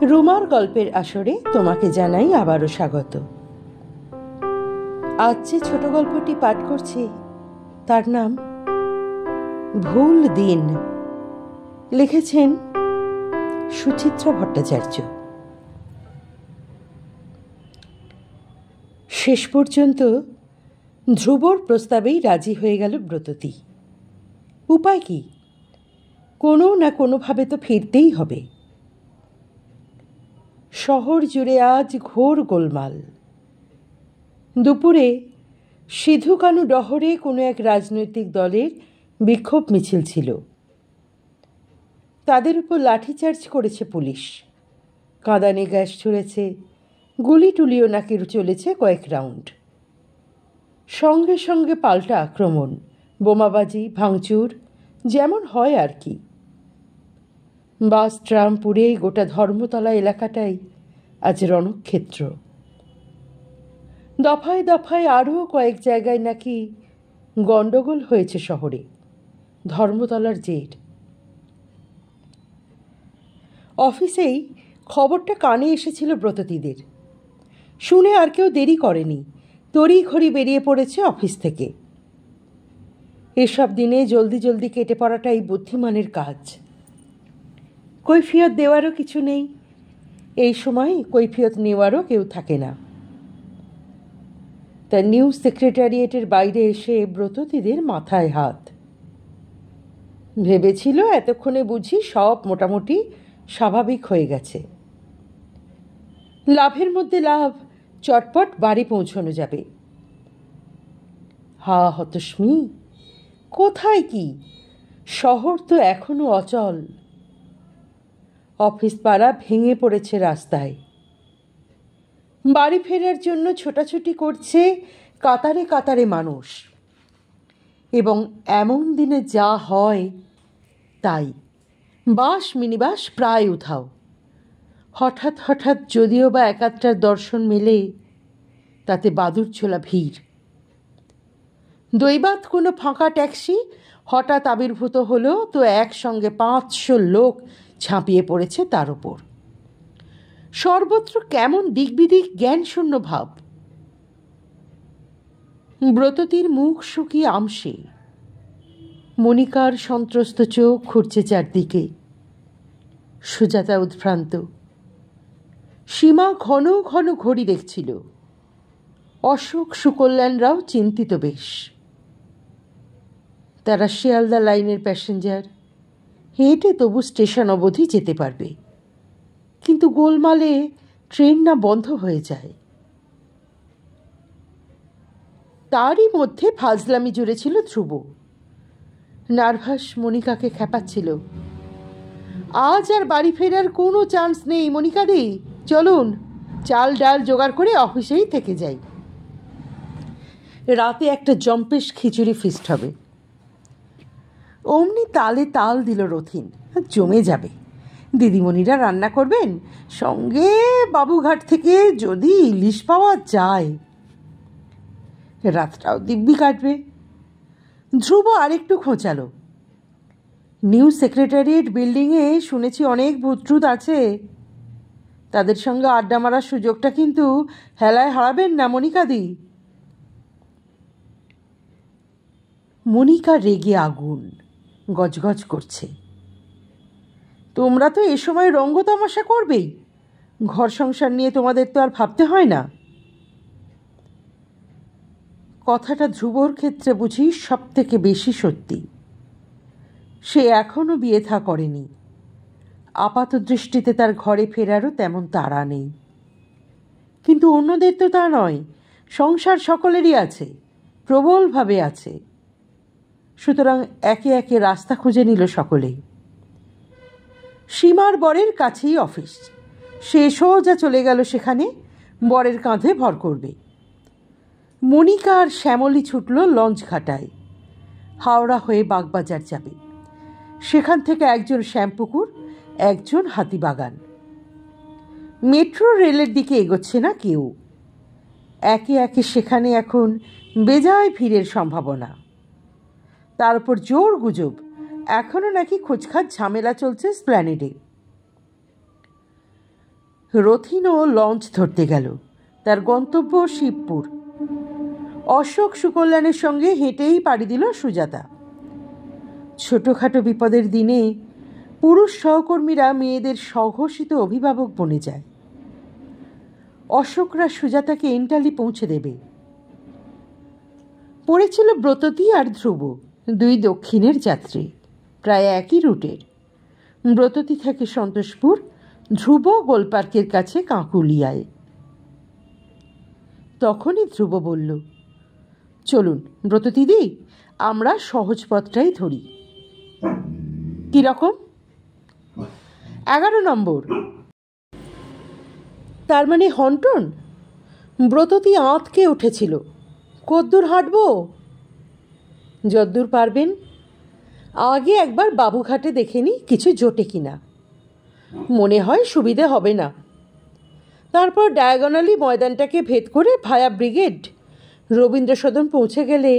রুমার গল্পের আসরে তোমাকে জানাই আবারও স্বাগত। আজ যে ছোট গল্পটি পাঠ করছি তার নাম ভুল দিন। লিখেছেন সুচিত্রা ভট্টাচার্য। শেষ পর্যন্ত ধ্রুবর প্রস্তাবেই রাজি হয়ে গেল ব্রততী। উপায় কি? কোনো না কোনোভাবে তো ফিরতেই হবে। শহর জুড়ে আজ ঘোর গোলমাল। দুপুরে সিধু-কানু ডহরে কোনো এক রাজনৈতিক দলের বিক্ষোভ মিছিল ছিল। তাদের উপর লাঠিচার্জ করেছে পুলিশ, কাঁদানে গ্যাস ছুঁড়েছে, গুলি টুলিও নাকি চলেছে কয়েক রাউন্ড। সঙ্গে সঙ্গে পাল্টা আক্রমণ, বোমাবাজি, ভাঙচুর, যেমন হয় আর কি। বাস ট্রাম পুড়ে গোটা ধর্মতলা এলাকাটাই আজ রণক্ষেত্র। দফায় দফায় আরও কয়েক জায়গায় নাকি গণ্ডগোল হয়েছে শহরে, ধর্মতলার জের। অফিসেই খবরটা কানে এসেছিল ব্রততীদের। শুনে আর কেউ দেরি করেনি, তড়িঘড়ি বেরিয়ে পড়েছে অফিস থেকে। এসব দিনে জলদি জলদি কেটে পড়াটাই বুদ্ধিমানের কাজ। কৈফিয়ত দেওয়ারও কিছু নেই, এই সময় কৈফিয়ত নেওয়ারও কেউ থাকে না। তা নিউ সেক্রেটারিয়েটের বাইরে এসে ব্রততীদের মাথায় হাত। ভেবেছিল এতক্ষণে বুঝি সব মোটামুটি স্বাভাবিক হয়ে গেছে। লাভের মধ্যে লাভ, চটপট বাড়ি পৌঁছানো যাবে। হা হতস্মি, কোথায় কি, শহর তো এখনো অচল। অফিস পাড়া ভেঙে পড়েছে রাস্তায়। বাড়ি ফেরার জন্য ছোটাছুটি করছে কাতারে কাতারে মানুষ। এবং এমন দিনে যা হয় তাই, বাস মিনিবাস প্রায় উধাও। হঠাৎ হঠাৎ যদিও বা একাধটার দর্শন মেলে, তাতে বাদুড় ছোলা ভিড়। দৈবাত কোনো ফাঁকা ট্যাক্সি হঠাৎ আবির্ভূত হলো তো একসঙ্গে 500 লোক ঝাঁপিয়ে পড়েছে তার ওপর। সর্বত্র কেমন দিকবিদিক জ্ঞানশূন্য ভাব। ব্রততীর মুখ শুকিয়ে আমসে। মনিকার সন্ত্রস্ত চোখ ঘুরছে চারদিকে। সুজাতা উদ্ভ্রান্ত। সীমা ঘন ঘন ঘড়ি দেখছিল। অশোক সুকল্যাণরাও চিন্তিত বেশ। তারা শিয়ালদা লাইনের প্যাসেঞ্জার, হেঁটে তবু স্টেশন অবধি যেতে পারবে। কিন্তু গোলমালে ট্রেন না বন্ধ হয়ে যায়। তারই মধ্যে ফাজলামি জুড়েছিল ধ্রুব। নার্ভাস মনিকাকে খেপাচ্ছিল। আজ আর বাড়ি ফেরার কোনো চান্স নেই মনিকাদি, চলুন চাল ডাল জোগাড় করে অফিসেই থেকে যাই। রাতে একটা জম্পেশ খিচুড়ি ফিস্ট হবে। অমনি তালে তাল দিল রথিন, জমে যাবে। দিদিমণিরা রান্না করবেন, সঙ্গে বাবুঘাট থেকে যদি ইলিশ পাওয়া যায়, রাতটাও দিব্যি কাটবে। ধ্রুব আরেকটু খোঁচালো, নিউ সেক্রেটারিয়েট বিল্ডিংয়ে শুনেছি অনেক ভূতট্রুত আছে, তাদের সঙ্গে আড্ডা মারার সুযোগটা কিন্তু হেলায় হারাবেন না মনিকাদি। মনিকা রেগে আগুন, গজগজ করছে। তোমরা তো এ সময় রঙ্গ তামাশা করবেই, ঘর সংসার নিয়ে তোমাদের তো আর ভাবতে হয় না। কথাটা ধ্রুবর ক্ষেত্রে বুঝি সব থেকে বেশি সত্যি। সে এখনও বিয়ে থা করেনি। আপাত দৃষ্টিতে তার ঘরে ফেরারও তেমন তাড়া নেই। কিন্তু অন্যদের তো তা নয়, সংসার সকলেরই আছে, প্রবলভাবে আছে। সুতরাং একে একে রাস্তা খুঁজে নিল সকলেই। সীমার বরের কাছেই অফিস, সে সোজা চলে গেল সেখানে, বরের কাঁধে ভর করবে। মনিকা আর শ্যামলী ছুটল লঞ্চ ঘাটায়, হাওড়া হয়ে বাগবাজার যাবে। সেখান থেকে একজন শ্যামপুকুর, একজন হাতিবাগান। মেট্রো রেলের দিকে এগোচ্ছে না কেউ। একে একে সেখানে এখন বেজায় ভিড়ের সম্ভাবনা। তার উপর জোর গুজব এখনও নাকি খোঁজখাজ ঝামেলা চলছে স্প্ল্যানেডে। রথিনও লঞ্চ ধরতে গেল। তার গন্তব্য শিবপুর। অশোক সুকল্যাণের সঙ্গে হেঁটেই পাড়ি দিল সুজাতা। ছোটোখাটো বিপদের দিনে পুরুষ সহকর্মীরা মেয়েদের স্বঘোষিত অভিভাবক বনে যায়। অশোকরা সুজাতাকে এন্টালি পৌঁছে দেবে। পড়েছিল ব্রততী আর ধ্রুব, দুই দক্ষিণের যাত্রী, প্রায় একই রুটের। ব্রততী থেকে সন্তোষপুর, ধ্রুব গোলপার্কের কাছে কাঁকুলিয়ায়। তখনই ধ্রুব বলল, চলুন ব্রততীদি, আমরা সহজ পথটাই ধরি। কীরকম? 11 নম্বর। তার মানে হন্টন? ব্রততী আঁতকে উঠেছিল। কদ্দূর হাঁটব? যদ্দূর পারবেন। আগে একবার বাবুঘাটে দেখে নি কিছু জোটে কিনা। মনে হয় সুবিধে হবে না। তারপর ডায়াগোনালি ময়দানটাকে ভেদ করে ভায়া ব্রিগেড রবীন্দ্র সদন পৌঁছে গেলে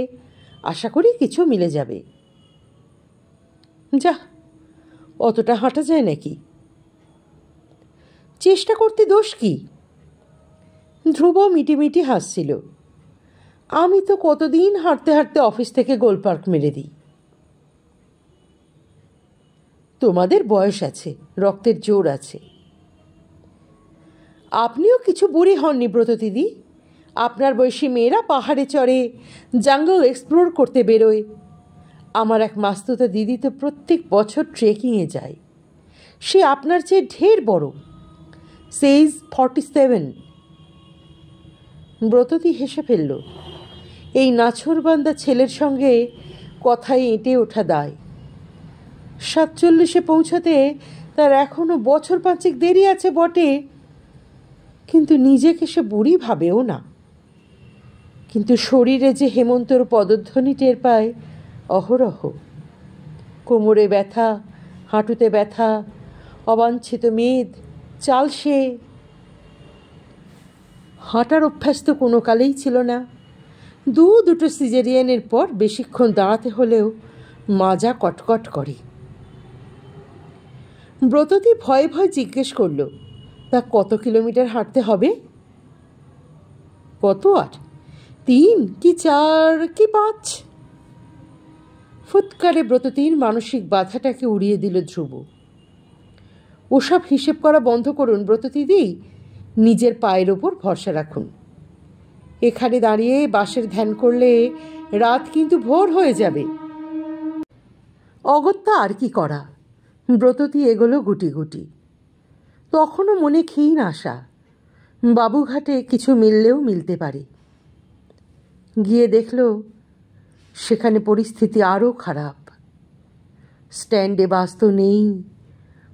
আশা করি কিছু মিলে যাবে। যা, অতটা হাঁটা যায় নাকি? চেষ্টা করতে দোষ কি? ধ্রুব মিটিমিটি হাসছিল। আমি তো কতদিন হাঁটতে হাঁটতে অফিস থেকে গোলপার্ক মেরে দিই। তোমাদের বয়স আছে, রক্তের জোর আছে। আপনিও কিছু বুড়ি হননি ব্রততীদি। আপনার বয়সী মেয়েরা পাহাড়ে চড়ে, জঙ্গল এক্সপ্লোর করতে বেরোয়। আমার এক মাস্তুতা দিদি তো প্রত্যেক বছর ট্রেকিংয়ে যায়। সে আপনার চেয়ে ঢের বড়, সেইজ 47। ব্রততী হেসে ফেলল। এই নাছোড়বান্দা ছেলের সঙ্গে কথায় এঁটে ওঠা দায়। 47-এ পৌঁছতে তার এখনো বছর 5 দেরি আছে বটে, কিন্তু নিজেকে সে বুড়ি ভাবেও না। কিন্তু শরীরে যে হেমন্তর পদধ্বনি টের পায় অহরহ। কোমরে ব্যথা, হাঁটুতে ব্যথা, অবাঞ্ছিত মেদ, চালসে। হাঁটার অভ্যাস তো কোনো কালেই ছিল না। দুটো সিজারিয়ানের পর বেশিক্ষণ দাঁড়াতে হলেও মাজা কটকট করে। ব্রততী ভয়ে ভয়ে জিজ্ঞেস করল, তা কত কিলোমিটার হাঁটতে হবে? কত আর, 3 কি 4 কি 5? ফুৎকারে ব্রততীর মানসিক বাধাটাকে উড়িয়ে দিল ধ্রুব। ওসব হিসেব করা বন্ধ করুন ব্রততীদি, নিজের পায়ের ওপর ভরসা রাখুন। এখানে দাঁড়িয়ে বাসের ধ্যান করলে রাত কিন্তু ভোর হয়ে যাবে। অগত্যা আর কি করা। ব্রততী এগোলো গুটি গুটি। তখনও মনে ক্ষীণ আশা, বাবুঘাটে কিছু মিললেও মিলতে পারে। গিয়ে দেখল সেখানে পরিস্থিতি আরও খারাপ। স্ট্যান্ডে বাস তো নেই,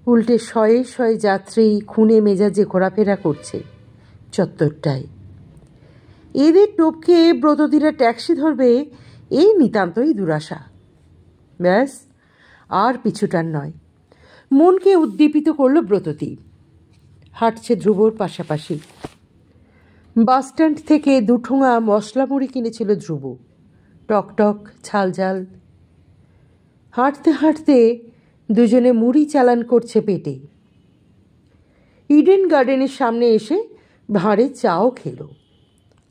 উল্টে শয়ে শয়ে যাত্রী খুনে মেজাজে ঘোরাফেরা করছে চত্বরটায়। এদের টপকে ব্রততীরা ট্যাক্সি ধরবে, এই নিতান্তই দুরাশা। ব্যাস, আর পিছুটার নয়। মনকে উদ্দীপিত করল ব্রততী। হাঁটছে ধ্রুবর পাশাপাশি। বাসস্ট্যান্ড থেকে 2 ঠোঙা মশলা মুড়ি কিনেছিল ধ্রুব, টকটক ঝালঝাল। হাঁটতে হাঁটতে দুজনে মুড়ি চালান করছে পেটে। ইডেন গার্ডেনের সামনে এসে ভাঁড়ে চাও খেলো,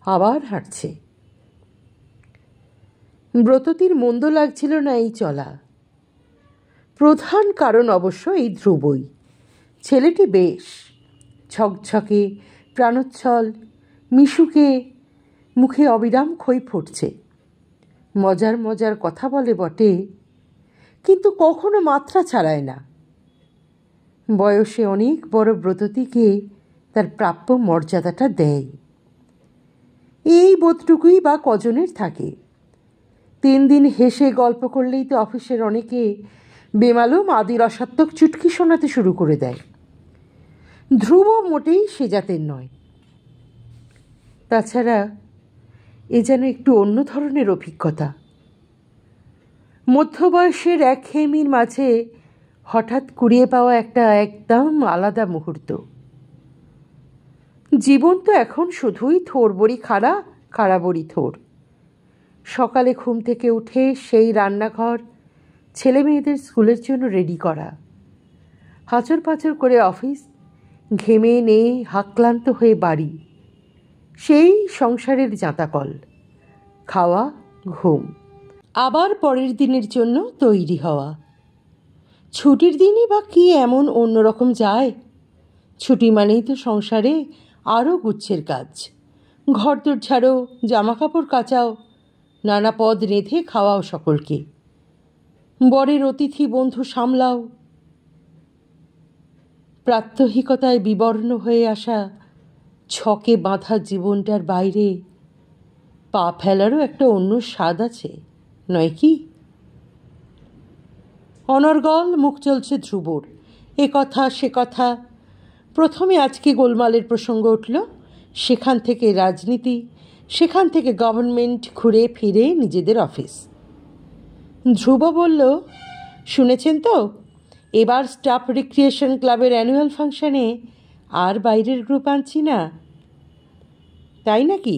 আবার হাঁটছে। ব্রততীর মন্দ লাগছিল না এই চলা। প্রধান কারণ অবশ্য এই ধ্রুবই। ছেলেটি বেশ ঝকঝকে, প্রাণোচ্ছল, মিশুকে, মুখে অবিরাম খই ফুটছে। মজার মজার কথা বলে বটে, কিন্তু কখনো মাত্রা ছাড়ায় না। বয়সে অনেক বড় ব্রততীকে তার প্রাপ্য মর্যাদাটা দেয়। এই বোধটুকুই বা কজনের থাকে। 3 দিন হেসে গল্প করলেই তো অফিসের অনেকে বেমালুম আদি রসাত্মক চুটকি শোনাতে শুরু করে দেয়। ধ্রুব মোটেই সে জাতের নয়। তাছাড়া এ যেন একটু অন্য ধরনের অভিজ্ঞতা। মধ্যবয়সের একঘেয়েমির মাঝে হঠাৎ কুড়িয়ে পাওয়া একটা একদম আলাদা মুহূর্ত। জীবন তো এখন শুধুই থোর বড়ি খাড়া, খাড়া বড়ি থোর। সকালে ঘুম থেকে উঠে সেই রান্নাঘর, ছেলে মেয়েদের স্কুলের জন্য রেডি করা, হাঁচর পাঁচর করে অফিস, ঘেমে নেই হাক্লান্ত হয়ে বাড়ি, সেই সংসারের জাঁতাকল, খাওয়া, ঘুম, আবার পরের দিনের জন্য তৈরি হওয়া। ছুটির দিনই বা কি এমন অন্যরকম যায়? ছুটি মানেই তো সংসারে আরও গুচ্ছের কাজ, ঘরদোর ঝাড়ো, জামাকাপড় কাচাও, নানা পদ রেঁধে খাওয়াও সকলকে, বরের অতিথি বন্ধু সামলাও। প্রাত্যহিকতায় বিবর্ণ হয়ে আসা ছকে বাঁধা জীবনটার বাইরে পা ফেলারও একটা অন্য স্বাদ আছে, নয় কি? অনর্গল মুখ চলছে ধ্রুবর, এ কথা সে কথা। প্রথমে আজকে গোলমালের প্রসঙ্গ উঠল, সেখান থেকে রাজনীতি, সেখান থেকে গভর্নমেন্ট, ঘুরে ফিরে নিজেদের অফিস। ধ্রুব বলল, শুনেছেন তো, এবার স্টাফ রিক্রিয়েশন ক্লাবের অ্যানুয়াল ফাংশনে আর বাইরের গ্রুপ আনছি না। তাই নাকি?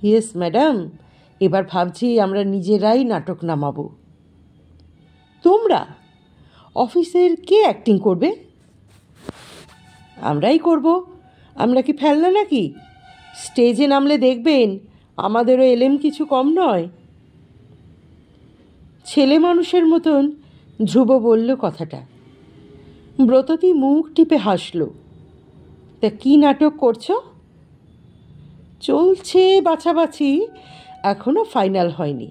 ইয়েস ম্যাডাম, এবার ভাবছি আমরা নিজেরাই নাটক নামাবো। তোমরা? অফিসের কে অ্যাক্টিং করবে? আমরাই করব। আমরা কি ফেলনা নাকি? স্টেজে নামলে দেখবেন আমাদেরও এলেম কিছু কম নয়। ছেলে মানুষের মতন ধ্রুব বলল কথাটা। ব্রততী মুখ টিপে হাসল। তা কি নাটক করছো? চলছে বাছাবাছি, এখনো ফাইনাল হয়নি।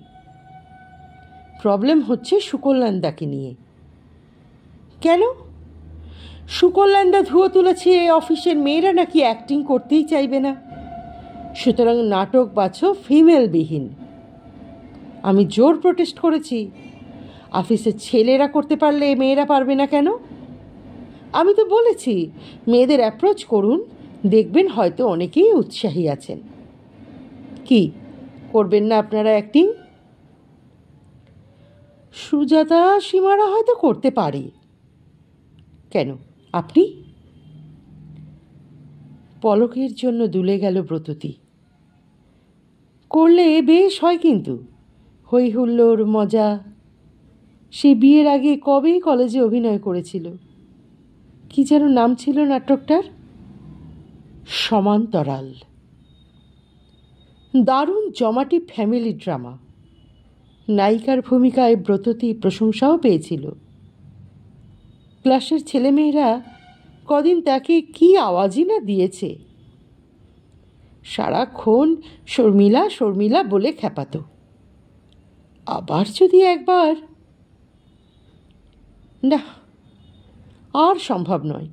প্রবলেম হচ্ছে সুকল্যাণদাকে নিয়ে। কেন? সুকল্যাণদা ধুয়ো তুলেছে অফিসের মেয়েরা নাকি অ্যাক্টিং করতেই চাইবে না, সুতরাং নাটক বাছো ফিমেলবিহীন। আমি জোর প্রোটেস্ট করেছি, অফিসের ছেলেরা করতে পারলে মেয়েরা পারবে না কেন? আমি তো বলেছি মেয়েদের অ্যাপ্রোচ করুন, দেখবেন হয়তো অনেকেই উৎসাহী আছেন। কি করবেন না আপনারা অ্যাক্টিং? সুজাতা সীমারা হয়তো করতে পারে। কেন, আপনি? পলকের জন্য দুলে গেল ব্রততী। করলে বেশ হয়, কিন্তু হই হুল্লোড়, মজা। সে বিয়ের আগে কবেই কলেজে অভিনয় করেছিল। কি যেন নাম ছিল নাটকটার? সমান্তরাল। দারুণ জমাটি ফ্যামিলি ড্রামা। নায়িকার ভূমিকায় ব্রততী প্রশংসাও পেয়েছিল। ক্লাসের ছেলেমেয়েরা কদিন তাকে কি আওয়াজই না দিয়েছে। সারাক্ষণ শর্মিলা শর্মিলা বলে খ্যাপাত। আবার যদি একবার। না, আর সম্ভব নয়।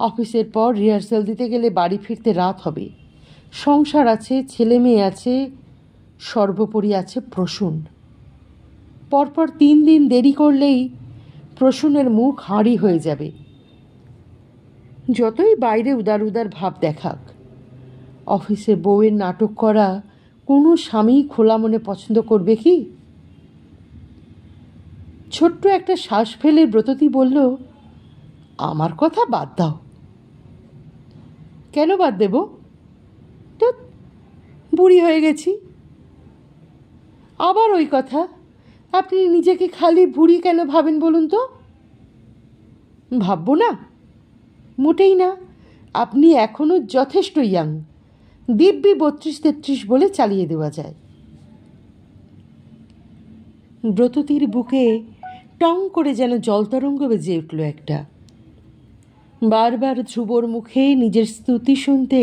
অফিসের পর রিহার্সাল দিতে গেলে বাড়ি ফিরতে রাত হবে। সংসার আছে, ছেলে মেয়ে আছে, সর্বোপরি আছে প্রসূন। পরপর 3 দিন দেরি করলেই প্রসূনের মুখ হাঁড়ি হয়ে যাবে। যতই বাইরে উদার উদার ভাব দেখাক, অফিসে বউয়ের নাটক করা কোনো স্বামী খোলা মনে পছন্দ করবে কি? ছোট্ট একটা শ্বাস ফেলে ব্রততী বলল, আমার কথা বাদ দাও। কেন বাদ দেব? তো বুড়ি হয়ে গেছি। আবার ওই কথা, আপনি নিজেকে খালি বুড়ি কেন ভাবেন বলুন তো? ভাববো না, মোটেই না। আপনি এখনও যথেষ্ট ইয়াং। দিব্যি 32-33 বলে চালিয়ে দেওয়া যায়। ব্রততীর বুকে টং করে যেন জলতরঙ্গ বেজে উঠল একটা। বারবার ধ্রুবর মুখে নিজের স্তুতি শুনতে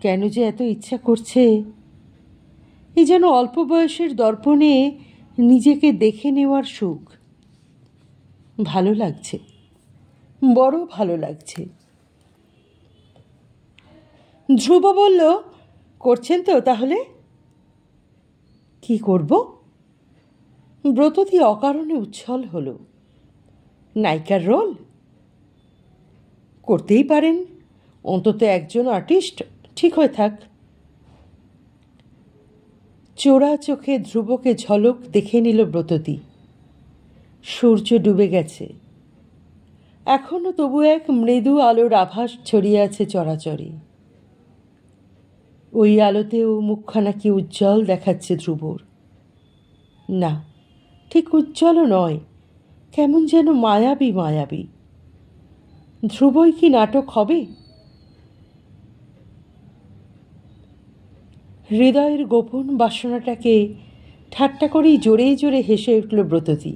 কেন যে এত ইচ্ছা করছে। এই যেন অল্প বয়সের দর্পণে নিজেকে দেখে নেওয়ার সুখ। ভালো লাগছে, বড় ভালো লাগছে। ধ্রুব বলল, করছেন তো তাহলে? কি করব? ব্রততী অকারণে উচ্ছল হলো। নায়িকার রোল করতেই পারেন, অন্তত একজন আর্টিস্ট ঠিক হয়ে থাক। চোরা চোখে ধ্রুবকে ঝলক দেখে নিল ব্রততী। সূর্য ডুবে গেছে, এখনো তবু এক মৃদু আলোর আভাস ছড়িয়ে আছে চরাচরে। ওই আলোতেও মুখখানা কি উজ্জ্বল দেখাচ্ছে ধ্রুবর। না, ঠিক উজ্জ্বলও নয়, কেমন যেন মায়াবী মায়াবী। ধ্রুবই কি নাটক হবে? হৃদয়ের গোপন বাসনাটাকে ঠাট্টা করেই জোরে জোরে হেসে উঠল ব্রততী।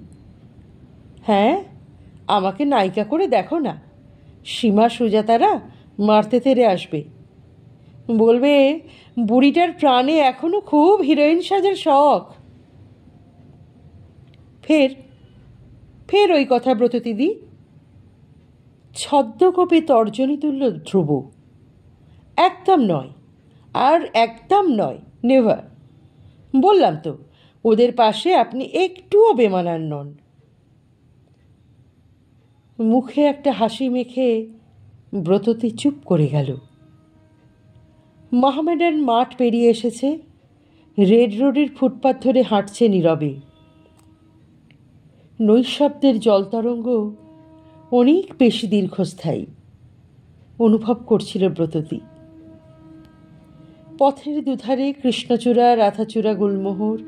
হ্যাঁ, আমাকে নায়িকা করে দেখো না, সীমা সুজাতারা মারতে তেরে আসবে, বলবে বুড়িটার প্রাণে এখনো খুব হিরোইন সাজার শখ। ফের ফের ওই কথা ব্রততীদি। ছদ্মকোপে তর্জনী তুলল ধ্রুব। একদম নয়, আর একদম নয়, নেভার। বললাম তো, ওদের পাশে আপনি একটুও বেমানান নন। মুখে একটা হাসি মেখে ব্রততী চুপ করে গেল। মোহামেডান মাঠ পেরিয়ে এসেছে, রেড রোডের ফুটপাথ ধরে হাঁটছে নীরবে। নৈশব্দের জলতরঙ্গ অনেক বেশি দীর্ঘস্থায়ী অনুভব করছিল ব্রততী। পথের দুধারে কৃষ্ণচূড়া, রাধাচূড়া, গুলমোহর,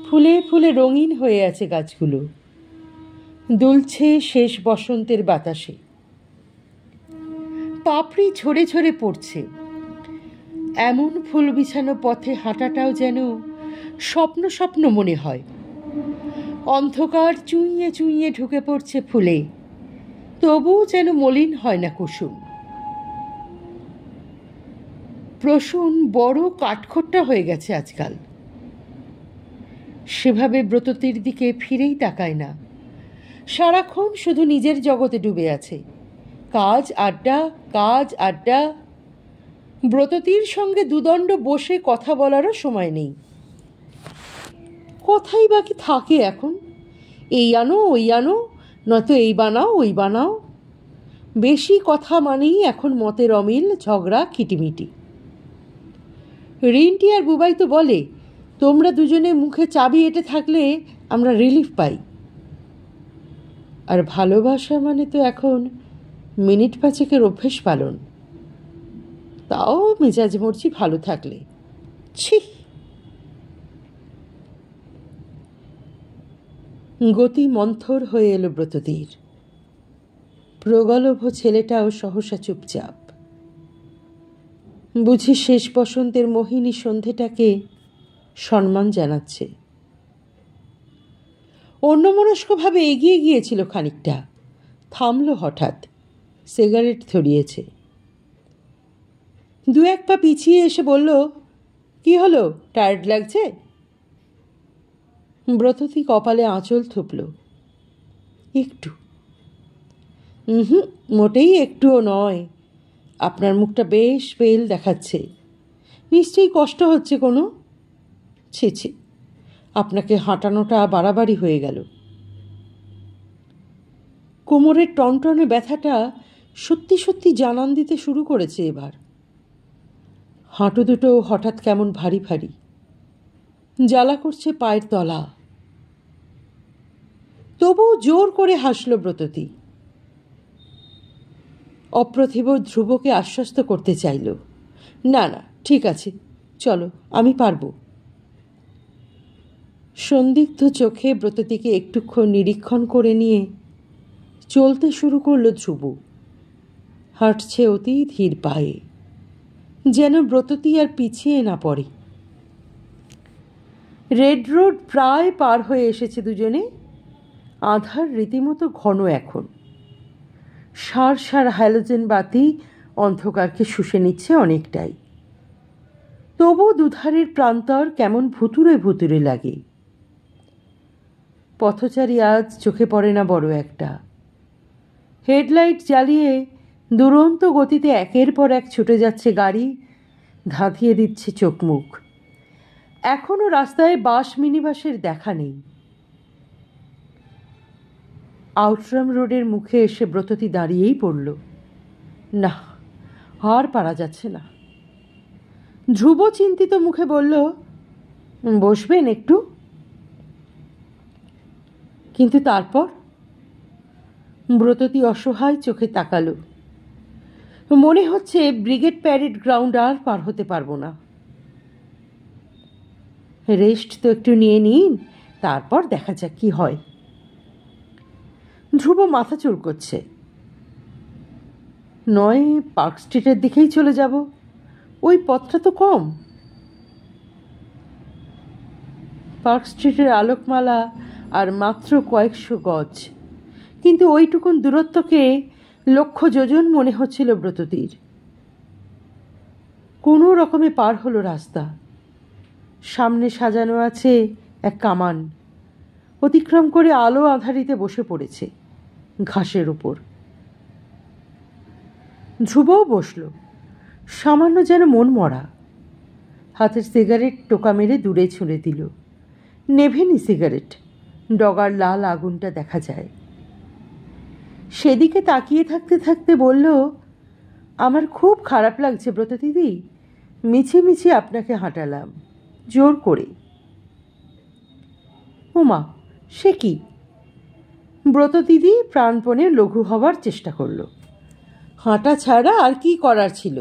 ফুলে ফুলে রঙিন হয়ে আছে গাছগুলো, দুলছে শেষ বসন্তের বাতাসে। পাপড়ি ঝরে ঝরে পড়ছে। এমন ফুল বিছানো পথে হাঁটাটাও যেন স্বপ্ন স্বপ্ন মনে হয়। অন্ধকার চুইয়ে চুইয়ে ঢুকে পড়ছে ফুলে, তবুও যেন মলিন হয় না কুসুম। প্রসূন বড় কাঠখোট্টা হয়ে গেছে আজকাল। সেভাবে ব্রততীর দিকে ফিরেই তাকায় না, সারাক্ষণ শুধু নিজের জগতে ডুবে আছে। কাজ আড্ডা, কাজ আড্ডা। ব্রততীর সঙ্গে দুদণ্ড বসে কথা বলারও সময় নেই। কথাই বাকি থাকে এখন, এই আনো ওই আনো, নয়তো এই বানাও ওই বানাও। বেশি কথা মানেই এখন মতের অমিল, ঝগড়া, খিটিমিটি। রিন্টি আর বুবাই তো বলে, তোমরা দুজনে মুখে চাবি এঁটে থাকলে আমরা রিলিফ পাই। আর ভালোবাসা মানে তো এখন মিনিট পাঁচেকের অভ্যেস পালন, তাও মেজাজ মর্জি ভালো থাকলে। ছি! গতি মন্থর হয়ে এলো ব্রততীর। প্রগলভ ছেলেটাও সহসা চুপচাপ। বুঝি শেষ বসন্তের মোহিনী সন্ধেটাকে সম্মান জানাচ্ছে। অন্যমনস্কভাবে এগিয়ে গিয়েছিল খানিকটা, থামল হঠাৎ, সিগারেট ধরিয়েছে। দু এক পা পিছিয়ে এসে বলল, কি হলো, টায়ার্ড লাগছে? ব্রততী কপালে আঁচল থুপল। একটু। মোটেই একটুও নয়, আপনার মুখটা বেশ পেল দেখাচ্ছে। নিশ্চয়ই কষ্ট হচ্ছে কোনো? ছি ছি, আপনাকে হাঁটানোটা বাড়াবাড়ি হয়ে গেল। কোমরের টনটনে ব্যথাটা সত্যি সত্যি জানান দিতে শুরু করেছে এবার। হাঁটু দুটো হঠাৎ কেমন ভারী ভারী, জ্বালা করছে পায়ের তলা। তবুও জোর করে হাসল ব্রততী। অপ্রতিভ ধ্রুবকে আশ্বস্ত করতে চাইল, না না, ঠিক আছে, চলো, আমি পারব। সন্দিগ্ধ চোখে ব্রততীকে একটুক্ষণ নিরীক্ষণ করে নিয়ে চলতে শুরু করল ধ্রুব। হাঁটছে অতি ধীর পায়ে, যেন ব্রততী আর পিছিয়ে না পড়ে। রেড রোড প্রায় পার হয়ে এসেছে দুজনে। আধার রীতিমতো ঘন এখন। সার সার হ্যালোজেন বাতি অন্ধকারকে শুষে নিচ্ছে অনেকটাই। তবু দুধারের প্রান্তর কেমন ভুতুরে ভুতুরে লাগে। পথচারী আজ চোখে পড়ে না বড় একটা। হেডলাইট জ্বালিয়ে দুরন্ত গতিতে একের পর এক ছুটে যাচ্ছে গাড়ি, ধাঁধিয়ে দিচ্ছে চোখ মুখ। এখনও রাস্তায় বাস মিনিবাসের দেখা নেই। আউটরাম রোডের মুখে এসে ব্রততী দাঁড়িয়েই পড়ল। না, আর পারা যাচ্ছে না। ধ্রুব চিন্তিত মুখে বলল, বসবেন একটু? কিন্তু তারপর? ব্রততী অসহায় চোখে তাকালো। মনে হচ্ছে ব্রিগেড প্যারেড গ্রাউন্ড আর পার হতে পারবো না। রেস্ট তো একটু নিয়ে নিন, তারপর দেখা যাক কি হয়। ধ্রুব মাথা চুলকোচ্ছে। নয় পার্ক স্ট্রিটের দিকেই চলে যাব, ওই পথটা তো কম। পার্ক স্ট্রিটের আলোকমালা আর মাত্র কয়েকশো গজ, কিন্তু ওইটুকুন দূরত্বকে লক্ষ যোজন মনে হচ্ছিল ব্রততীর। কোনো রকমে পার হলো রাস্তা। সামনে সাজানো আছে এক কামান, অতিক্রম করে আলো আঁধারিতে বসে পড়েছে ঘাসের উপর। ধ্রুবও বসল, সামান্য যেন মন মরা। হাতের সিগারেট টোকা মেরে দূরে ছুঁড়ে দিল। নেভেনি সিগারেট, ডগার লাল আগুনটা দেখা যায়। সেদিকে তাকিয়ে থাকতে থাকতে বলল, আমার খুব খারাপ লাগছে ব্রত দিদি, মিছিমিছি আপনাকে হাঁটালাম জোর করে। উমা, সে কি? ব্রত দিদি প্রাণপণে লঘু হবার চেষ্টা করল। হাঁটা ছাড়া আর কি করার ছিল?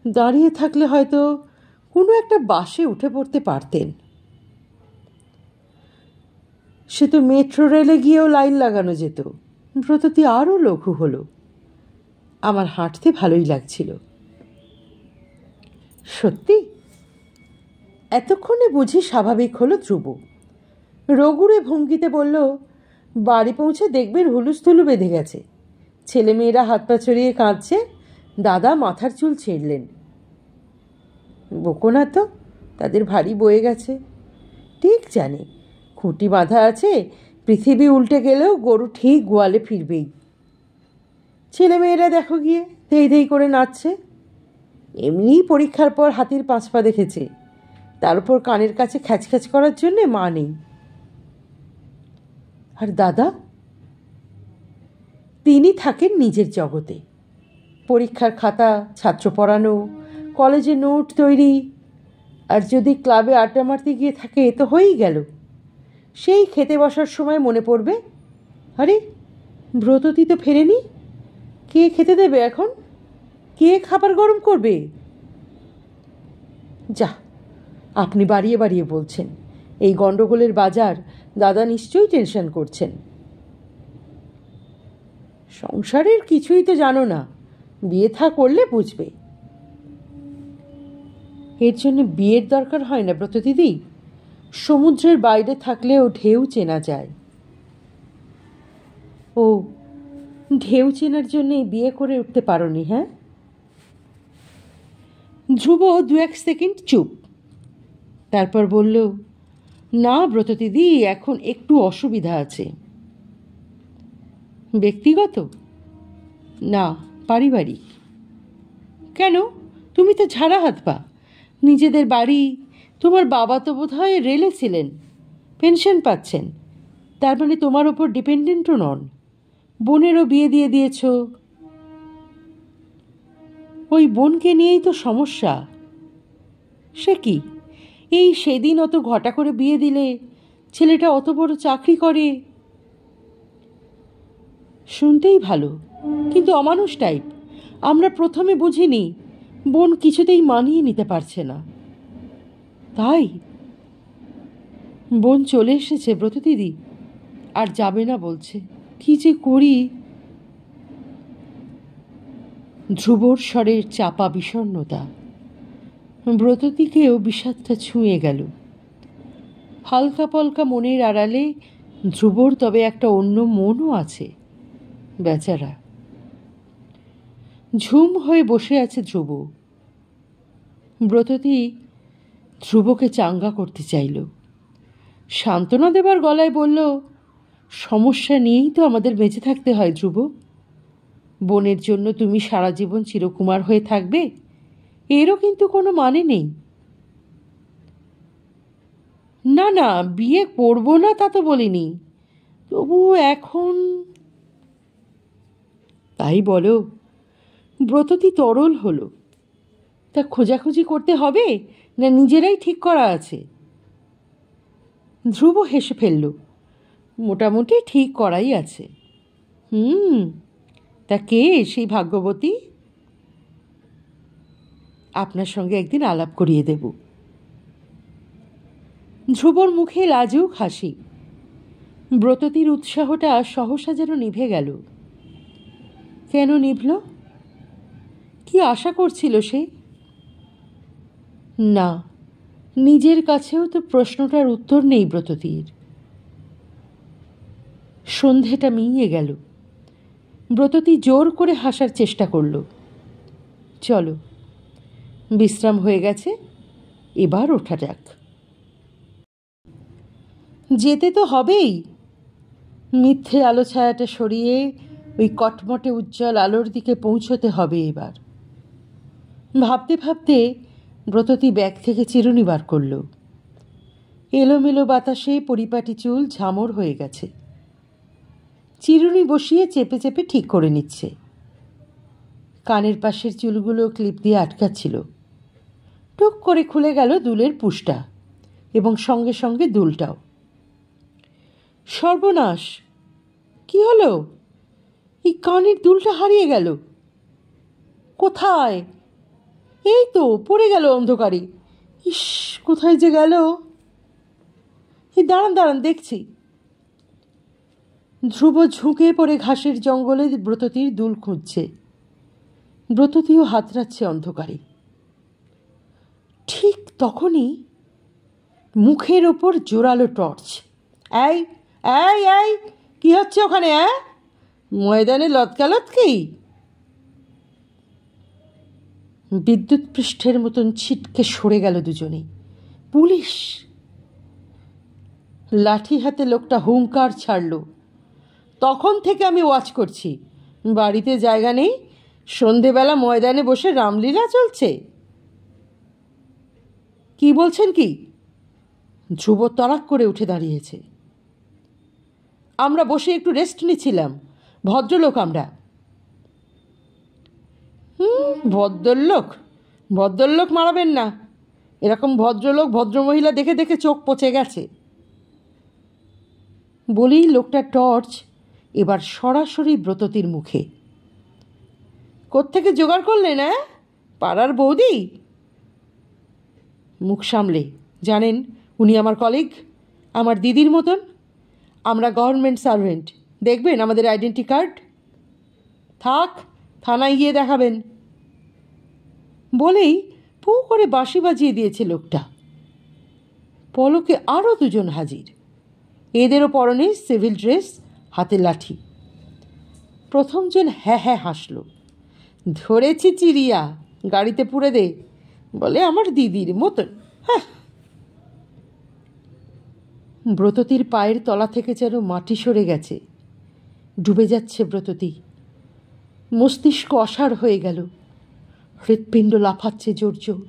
দাঁড়িয়ে থাকলে হয়তো কোনো একটা বাসে উঠে পড়তে পারতেন। সে তো মেট্রো রেলে গিয়েও লাইন লাগানো যেত। ব্রততী আরও লঘু হলো। আমার হাঁটতে ভালোই লাগছিল। সত্যি? এতক্ষণে বুঝি স্বাভাবিক হলো ধ্রুব। রগুড়ে ভঙ্গিতে বলল, বাড়ি পৌঁছে দেখবেন হুলুস্থুলু বেঁধে গেছে, ছেলেমেয়েরা হাত পা ছড়িয়ে কাঁদছে, দাদা মাথার চুল ছেড়লেন। বকো না তো, তাদের ভারী বয়ে গেছে। ঠিক জানে খুঁটি বাঁধা আছে, পৃথিবী উল্টে গেলেও গরু ঠিক গোয়ালে ফিরবেই। ছেলেমেয়েরা দেখো গিয়ে ধেই ধেই করে নাচছে। এমনিই পরীক্ষার পর হাতির পাঁচ পা দেখেছে, তার উপর কানের কাছে খ্যাচখ্যাচ করার জন্যে মা নেই। আর দাদা? তিনি থাকেন নিজের জগতে। পরীক্ষার খাতা, ছাত্র পড়ানো, কলেজে নোট তৈরি, আর যদি ক্লাবে আড্ডা মারতে গিয়ে থাকে তো হয়েই গেল। সেই খেতে বসার সময় মনে পড়বে, আরে ব্রততী তো ফেরেনি, কে খেতে দেবে এখন, কে খাবার গরম করবে? যা, আপনি বাড়িয়ে বাড়িয়ে বলছেন। এই গণ্ডগোলের বাজার দাদা নিশ্চয়ই টেনশন করছেন। সংসারের কিছুই তো জানো না, বিয়ে থা করলে বুঝবে। এর জন্য বিয়ের দরকার হয় না ব্রত দিদি। সমুদ্রের বাইরে থাকলেও ঢেউ চেনা যায়। ও, ঢেউ চেনার জন্যই বিয়ে করে উঠতে পারোনি? হ্যাঁ? ধ্রুব দু এক সেকেন্ড চুপ, তারপর বলল, না ব্রত দিদি, এখন একটু অসুবিধা আছে। ব্যক্তিগত? না, পারিবারিক। কেন? তুমি তো ঝাড়া হাত পা, নিজেদের বাড়ি। তোমার বাবা তো বোধ হয় রেলে ছিলেন, পেনশন পাচ্ছেন, তার মানে তোমার ওপর ডিপেন্ডেন্টও নন। বোনেরও বিয়ে দিয়ে দিয়েছ। ওই বোনকে নিয়েই তো সমস্যা। সে কি, এই সেদিন অত ঘটা করে বিয়ে দিলে, ছেলেটা অত বড় চাকরি করে। শুনতেই ভালো, কিন্তু অমানুষ টাইপ। আমরা প্রথমে বুঝিনি, বোন কিছুতেই মানিয়ে নিতে পারছে না। তাই বোন চলে এসেছে ব্রত দিদি, আর যাবে না বলছে। কি যে করি। ধ্রুবর স্বরের চাপা বিষণ্ণতা ব্রততীকেও বিষাদটা ছুঁয়ে গেল। হালকা পলকা মনের আড়ালে ধ্রুবর তবে একটা অন্য মনও আছে, বেচারা। ঝুম হয়ে বসে আছে ধ্রুব। ব্রততী ধ্রুবকে চাঙ্গা করতে চাইল, সান্ত্বনা দেবার গলায় বলল, সমস্যা নিয়েই তো আমাদের বেঁচে থাকতে হয় ধ্রুব। বোনের জন্য তুমি সারা জীবন চিরকুমার হয়ে থাকবে, এরও কিন্তু কোনো মানে নেই। না না, বিয়ে করব না তা তো বলিনি, তবু এখন। তাই বলো? ব্রততী তরল হলো। তা খোঁজাখুঁজি করতে হবে না নিজেরাই ঠিক করা আছে? ধ্রুব হেসে ফেলল, মোটামুটি ঠিক করাই আছে। তা কে সেই ভাগ্যবতী? আপনার সঙ্গে একদিন আলাপ করিয়ে দেব। ধ্রুবর মুখে লাজুক হাসি। ব্রততীর উৎসাহটা সহসা যেন নিভে গেল। কেন নিভল? কি আশা করছিল সে? না, নিজের কাছেও তো প্রশ্নটার উত্তর নেই ব্রততীর। সন্ধেটা মিইয়ে গেল। ব্রততী জোর করে হাসার চেষ্টা করল। চলো, বিশ্রাম হয়ে গেছে, এবার ওঠা যাক। যেতে তো হবেই। মিথ্যে আলো ছায়াটা সরিয়ে ওই কটমটে উজ্জ্বল আলোর দিকে পৌঁছতে হবে এবার। ভাবতে ভাবতে ব্রততী ব্যাগ থেকে চিরুনি বার করল। এলোমেলো বাতাসে পরিপাটি চুল ঝামর হয়ে গেছে। চিরুনি বসিয়ে চেপে চেপে ঠিক করে নিচ্ছে। কানের পাশের চুলগুলো ক্লিপ দিয়ে আটকাচ্ছিল। টুক করে খুলে গেল দুলের পুশটা এবং সঙ্গে সঙ্গে দুলটাও। সর্বনাশ! কি হলো? এই কানের দুলটা হারিয়ে গেল। কোথায়? এই তো পড়ে গেল অন্ধকারে। ইস, কোথায় যে গেল? এই দাঁড়ান দাঁড়ান, দেখছি। ধ্রুব ঝুঁকে পড়ে ঘাসের জঙ্গলে ব্রততীর দুল খুঁজছে। ব্রততীও হাতড়াচ্ছে অন্ধকারে। ঠিক তখনই মুখের ওপর জোরালো টর্চ। এই এই এই, কি হচ্ছে ওখানে? ময়দানে লতকালতকি? বিদ্যুৎ পৃষ্ঠের মতন ছিটকে সরে গেল দুজনে। পুলিশ! লাঠি হাতে লোকটা হুঙ্কার ছাড়ল। তখন থেকে আমি ওয়াচ করছি। বাড়িতে জায়গা নেই, সন্ধেবেলা ময়দানে বসে রামলীলা চলছে। কি বলছেন কি? ধ্রুব তড়াক করে উঠে দাঁড়িয়েছে। আমরা বসে একটু রেস্ট নিচ্ছিলাম, ভদ্রলোক আমরা। ভদ্রলোক? ভদ্রলোক মারাবেন না। এরকম ভদ্রলোক ভদ্রমহিলা দেখে দেখে চোখ পচে গেছে। বলেই লোকটার টর্চ এবার সরাসরি ব্রততীর মুখে। কোত্থেকে জোগাড় করলেন? পাড়ার বৌদি? মুখ সামলে। জানেন, উনি আমার কলিগ, আমার দিদির মতন। আমরা গভর্নমেন্ট সার্ভেন্ট। দেখবেন আমাদের আইডেন্টি কার্ড? থাক, থানায় গিয়ে দেখাবেন। বলেই পু করে বাঁশি বাজিয়ে দিয়েছে লোকটা। পলকে আরও দুজন হাজির। এদেরও পরনে সিভিল ড্রেস, হাতে লাঠি। প্রথমজন হ্যাঁ হ্যাঁ হাসল। ধরেছি চিড়িয়া, গাড়িতে পুরে দে। বলে আমার দিদির মতন। হ্যাঁ। ব্রততীর পায়ের তলা থেকে যেন মাটি সরে গেছে। ডুবে যাচ্ছে ব্রততী। মস্তিষ্ক অসাড় হয়ে গেল। হৃৎপিণ্ড লাফাচ্ছে জোর জোর।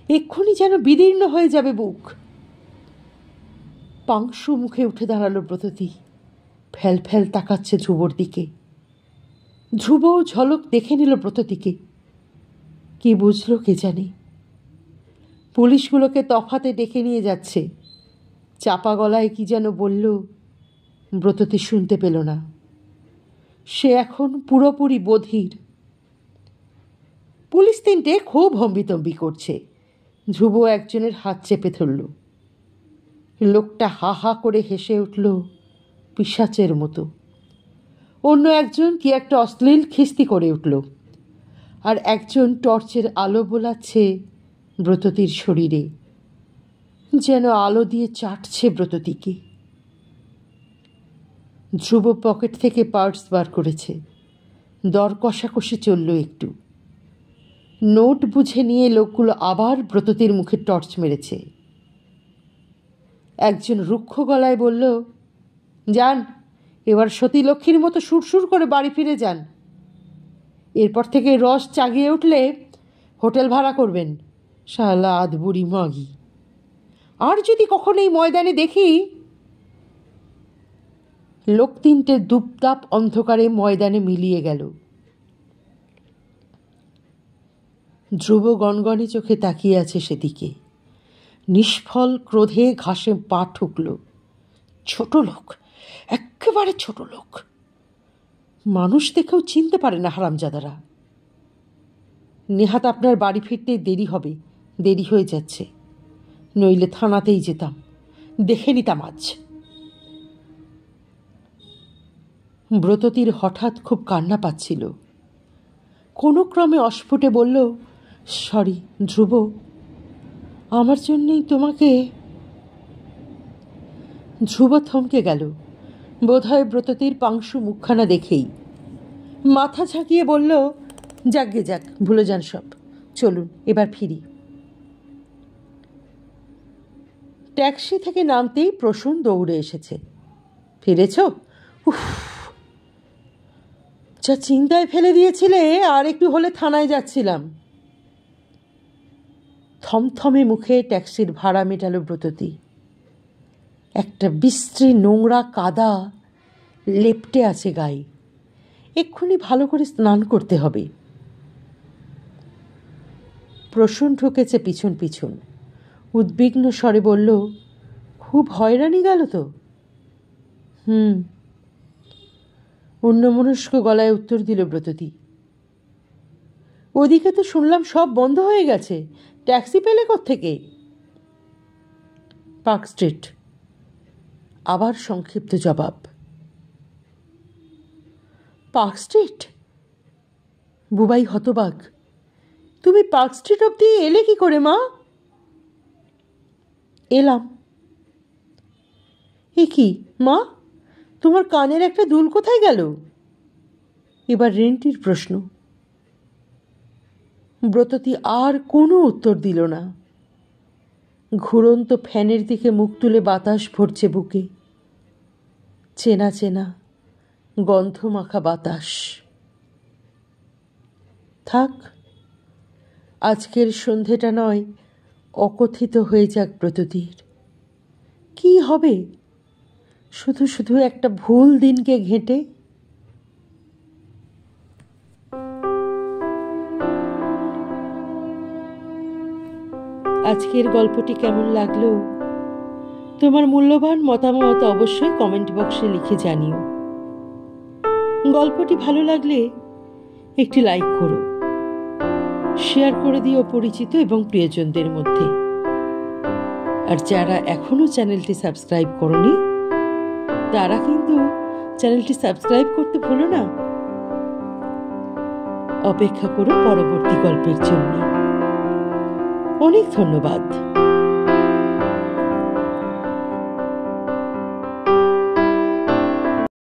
এক্ষুনি যেন বিদীর্ণ হয়ে যাবে বুক। পাংশু মুখে উঠে দাঁড়ালো ব্রততী। ফ্যাল ফ্যাল তাকাচ্ছে ধ্রুবর দিকে। ধ্রুবও ঝলক দেখে নিল ব্রততীকে। কি বুঝল কে জানে। পুলিশগুলোকে তফাতে ডেকে নিয়ে যাচ্ছে। চাপা গলায় কি যেন বলল, ব্রততী শুনতে পেল না। সে এখন পুরোপুরি বধির। পুলিশ তিনটে খুব হম্বিতম্বি করছে। ধ্রুব একজনের হাত চেপে ধরল। লোকটা হা হা করে হেসে উঠল পিশাচের মতো। অন্য একজন কি একটা অশ্লীল খিস্তি করে উঠল। আর একজন টর্চের আলো বোলাচ্ছে ব্রততীর শরীরে, যেন আলো দিয়ে চাটছে ব্রততীকে। ধ্রুব পকেট থেকে পার্স বার করেছে। দর কষাকষি চলল একটু। নোট বুঝে নিয়ে লোকগুলো আবার ব্রততীর মুখে টর্চ মেরেছে। একজন রুক্ষ গলায় বলল, যান, এবার সতীলক্ষ্মীর মতো সুরসুর করে বাড়ি ফিরে যান। এরপর থেকে রস চাগিয়ে উঠলে হোটেল ভাড়া করবেন, শালা আধবুড়ি মাগি। আর যদি কখনো এই ময়দানে দেখি। লোক তিনটে দুপদাপ অন্ধকারে ময়দানে মিলিয়ে গেল। ধ্রুব গনগনে চোখে তাকিয়ে আছে সেদিকে। নিষ্ফল ক্রোধে ঘাসে পা ঠুকল। ছোট লোক, একেবারে ছোট লোক। মানুষ দেখেও চিনতে পারে না হারামজাদারা। নেহাত আপনার বাড়ি ফিরতে দেরি হবে, দেরি হয়ে যাচ্ছে। নইলে থানাতেই যেতাম, দেখে নিতাম আজ। ব্রততীর হঠাৎ খুব কান্না পাচ্ছিল। কোনো ক্রমে অস্ফুটে বলল, সরি ধ্রুব, আমার জন্যেই তোমাকে। ধ্রুব থমকে গেল, বোধহয় ব্রততীর পাংশু মুখখানা দেখেই। মাথা ঝাঁকিয়ে বলল, যাকগে যাক, ভুলে যান সব, চলুন এবার ফিরি। ট্যাক্সি থেকে নামতেই প্রসূন দৌড়ে এসেছে। ফিরেছ? উফ, যা চিন্তায় ফেলে দিয়েছিলে, আর একটু হলে থানায় যাচ্ছিলাম। থমথমে মুখে ট্যাক্সির ভাড়া মেটালো ব্রততী। একটা বিশ্রী নোংরা কাদা লেপ্টে আছে গায়ে, এক্ষুনি ভালো করে স্নান করতে হবে। প্রসূন ঢুকেছে পিছন পিছন, উদ্বিগ্ন স্বরে বলল, খুব হয়রানি গেল তো? অন্যমনস্ক গলায় উত্তর দিল ব্রততী। ওদিকে তো শুনলাম সব বন্ধ হয়ে গেছে, ট্যাক্সি পেলে কোত্থেকে? Park street. আবার সংক্ষিপ্ত জবাব। Park street? বুবাই হতবাক। তুমি পার্ক স্ট্রিট অবধি এলে কি করে মা? এলাম। এ কি মা, তোমার কানের একটা দুল কোথায় গেল? এবার রেন্টির প্রশ্ন। ব্রততী আর কোনো উত্তর দিল না। ঘুরন্ত ফ্যানের দিকে মুখ তুলে বাতাস ভরছে বুকে, চেনা চেনা গন্ধ মাখা বাতাস। থাক, আজকের সন্ধেটা নয় অকথিত হয়ে যাক ব্রততীর। কি হবে শুধু শুধু একটা ভুল দিনকে ঘেঁটে? আজকের গল্পটি কেমন লাগলো তোমার মূল্যবান মতামত অবশ্যই কমেন্ট বক্সে লিখে জানিও। গল্পটি ভালো লাগলে একটি লাইক করো, শেয়ার করে দিও পরিচিত এবং প্রিয়জনদের মধ্যে। আর যারা এখনো চ্যানেলটি সাবস্ক্রাইব করনি তারা কিন্তু চ্যানেলটি সাবস্ক্রাইব করতে ভুলো না। অপেক্ষা করো পরবর্তী গল্পের জন্য। অনেক ধন্যবাদ।